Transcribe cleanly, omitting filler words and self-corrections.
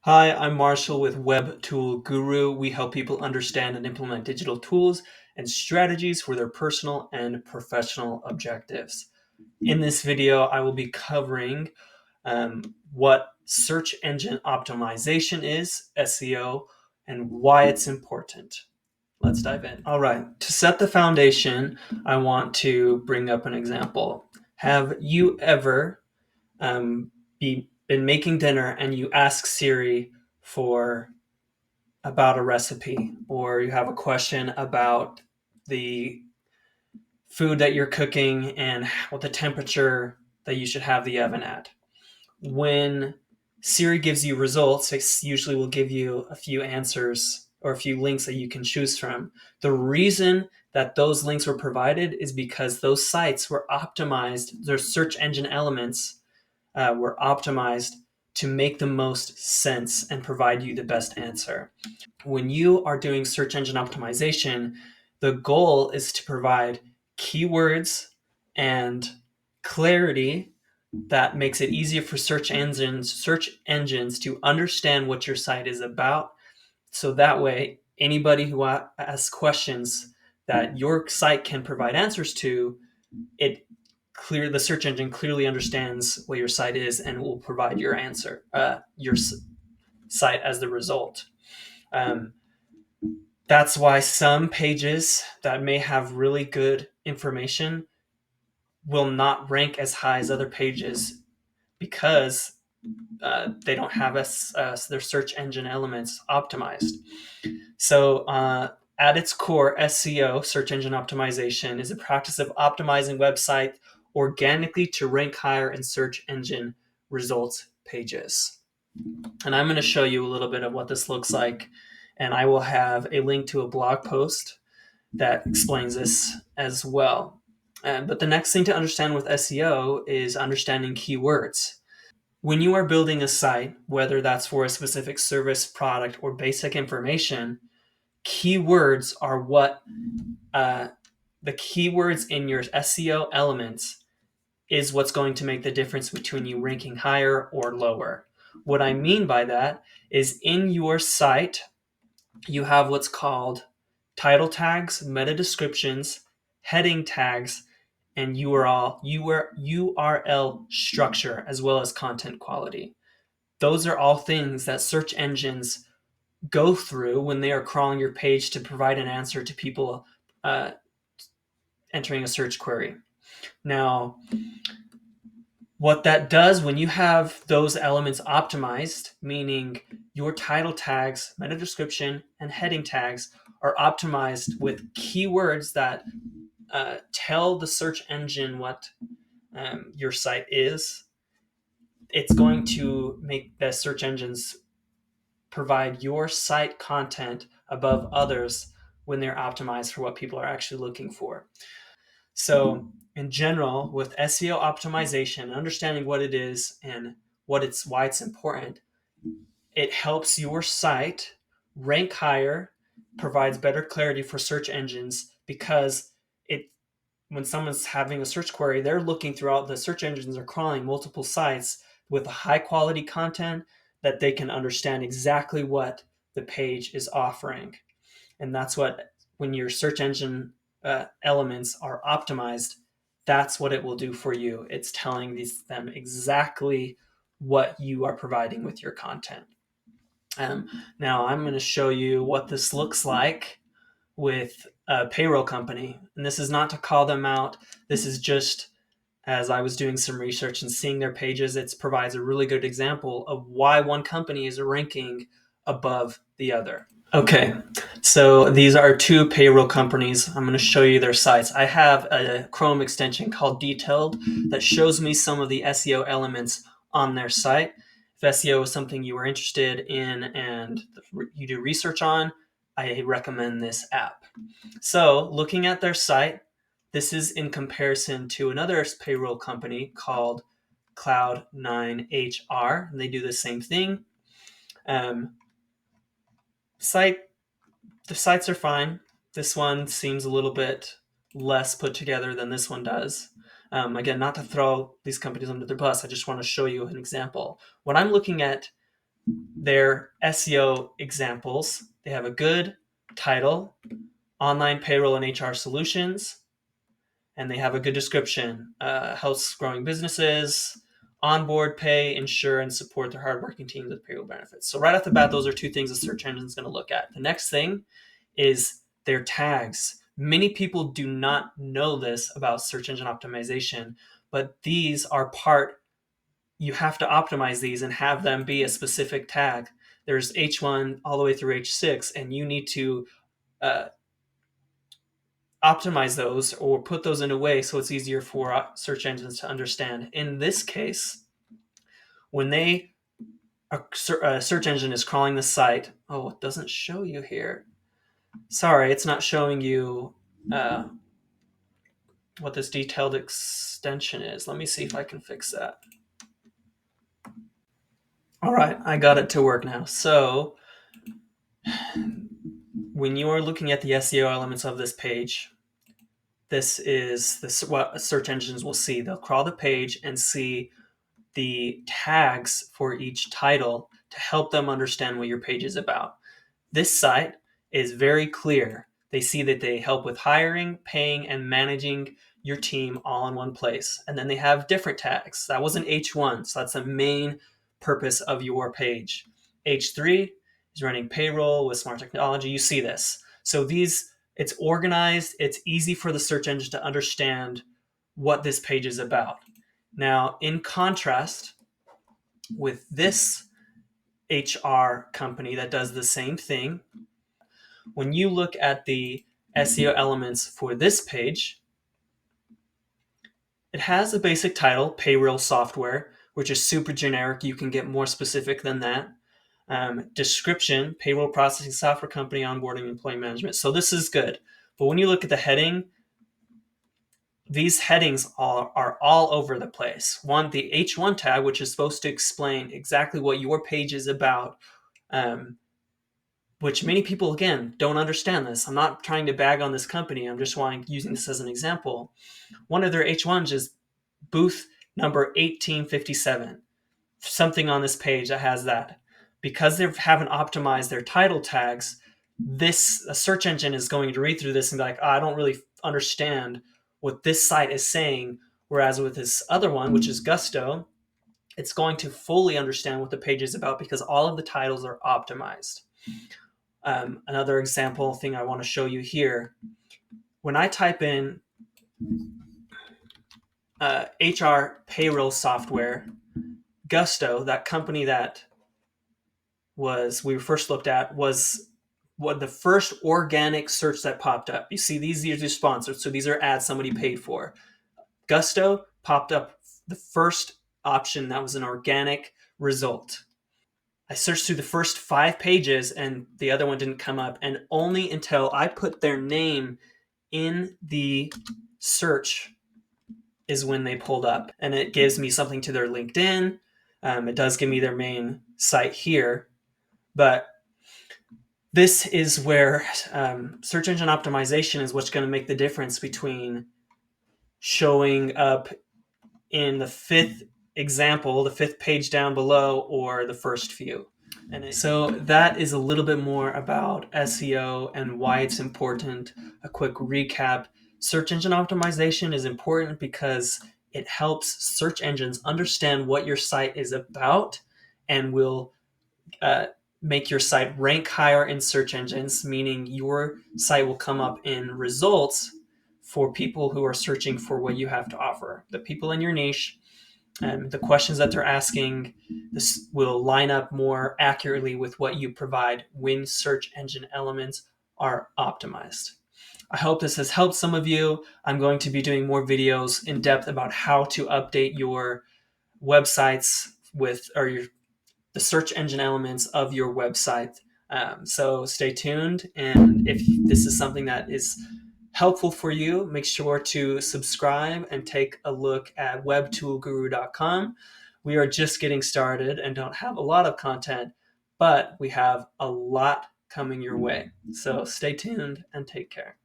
Hi, I'm Marshall with Web Tool Guru. We help people understand and implement digital tools and strategies for their personal and professional objectives. In this video, I will be covering what search engine optimization is, SEO, and why it's important. Let's dive in. All right, to set the foundation, I want to bring up an example. Have you ever um, been making dinner and you ask Siri for about a recipe, or you have a question about the food that you're cooking and what the temperature that you should have the oven at? When Siri gives you results, it usually will give you a few answers or a few links that you can choose from. The reason that those links were provided is because those sites were optimized, their search engine elements were optimized to make the most sense and provide you the best answer. When you are doing search engine optimization, the goal is to provide keywords and clarity that makes it easier for search engines to understand what your site is about. So that way, anybody who asks questions that your site can provide answers to, the search engine clearly understands what your site is and will provide your answer, your site as the result. Um, that's why some pages that may have really good information will not rank as high as other pages because they don't have their search engine elements optimized. So, at its core, SEO, search engine optimization, is a practice of optimizing websites organically to rank higher in search engine results pages. And I'm going to show you a little bit of what this looks like. And I will have a link to a blog post that explains this as well. But the next thing to understand with SEO is understanding keywords. When you are building a site, whether that's for a specific service, product, or basic information, keywords are what the keywords in your SEO elements is what's going to make the difference between you ranking higher or lower. What I mean by that is in your site, you have what's called title tags, meta descriptions, heading tags, and URL structure, as well as content quality. Those are all things that search engines go through when they are crawling your page to provide an answer to people uh, entering a search query. Now, what that does when you have those elements optimized, meaning your title tags, meta description, and heading tags are optimized with keywords that tell the search engine what your site is, it's going to make the search engines provide your site content above others when they're optimized for what people are actually looking for. So, in general, with SEO optimization, understanding what it is and why it's important, it helps your site rank higher, provides better clarity for search engines because it when someone's having a search query, they're looking throughout the search engines are crawling multiple sites with high quality content that they can understand exactly what the page is offering. And that's what, when your search engine elements are optimized, that's what it will do for you. It's telling them exactly what you are providing with your content. Now I'm going to show you what this looks like with a payroll company. And this is not to call them out. This is just, as I was doing some research and seeing their pages, it provides a really good example of why one company is ranking above the other. Okay, so these are two payroll companies. I'm going to show you their sites. I have a Chrome extension called Detailed that shows me some of the SEO elements on their site. If SEO is something you are interested in and you do research on, I recommend this app. So, looking at their site, this is in comparison to another payroll company called Cloud9HR, and they do the same thing. Um, site The sites are fine. This one seems a little bit less put together than this one does. Again, not to throw these companies under the bus, I just want to show you an example. What I'm looking at their SEO examples. They have a good title, online payroll and HR solutions, and they have a good description. Helps growing businesses onboard, pay, insure, and support their hardworking teams with payroll benefits. So right off the bat, those are two things the search engine is going to look at. The next thing is their tags. Many people do not know this about search engine optimization, but these are part, you have to optimize these and have them be a specific tag. There's H1 all the way through H6, and you need to uh, optimize those or put those in a way so it's easier for search engines to understand. In this case, when a search engine is crawling the site, oh, it doesn't show you here. Sorry, it's not showing you what this detailed extension is. Let me see if I can fix that. All right, I got it to work now. So when you are looking at the SEO elements of this page, this is what search engines will see. They'll crawl the page and see the tags for each title to help them understand what your page is about. This site is very clear. They see that they help with hiring, paying, and managing your team all in one place. And then they have different tags. That was an H1, so that's the main purpose of your page. H3 is running payroll with smart technology. You see this. So it's organized. It's easy for the search engine to understand what this page is about. Now, in contrast with this HR company that does the same thing, when you look at the SEO elements for this page, it has a basic title, payroll software, which is super generic. You can get more specific than that. Description, payroll processing software company, onboarding, employee management. So this is good. But when you look at the heading, these headings are all over the place. One, the H1 tag, which is supposed to explain exactly what your page is about, which many people, again, don't understand this. I'm not trying to bag on this company. I'm just using this as an example. One of their H1s is booth number 1857. Something on this page that has that. Because they haven't optimized their title tags, a search engine is going to read through this and be like, oh, I don't really understand what this site is saying. Whereas with this other one, which is Gusto, it's going to fully understand what the page is about because all of the titles are optimized. Another example thing I want to show you here, when I type in HR payroll software, Gusto, that company that we first looked at, was what the first organic search that popped up. You see, these are sponsored, so these are ads somebody paid for. Gusto popped up the first option that was an organic result. I searched through the first 5 pages and the other one didn't come up, and only until I put their name in the search is when they pulled up. And it gives me something to their LinkedIn. It does give me their main site here, but this is where search engine optimization is what's going to make the difference between showing up in the 5th example, the 5th page down below, or the first few. So that is a little bit more about SEO and why it's important. A quick recap. Search engine optimization is important because it helps search engines understand what your site is about and will make your site rank higher in search engines, meaning your site will come up in results for people who are searching for what you have to offer. The people in your niche, the questions that they're asking, this will line up more accurately with what you provide when search engine elements are optimized. I hope this has helped some of you. I'm going to be doing more videos in depth about how to update your websites the search engine elements of your website. So stay tuned. And if this is something that is helpful for you, make sure to subscribe and take a look at webtoolguru.com. We are just getting started and don't have a lot of content, but we have a lot coming your way. So stay tuned and take care.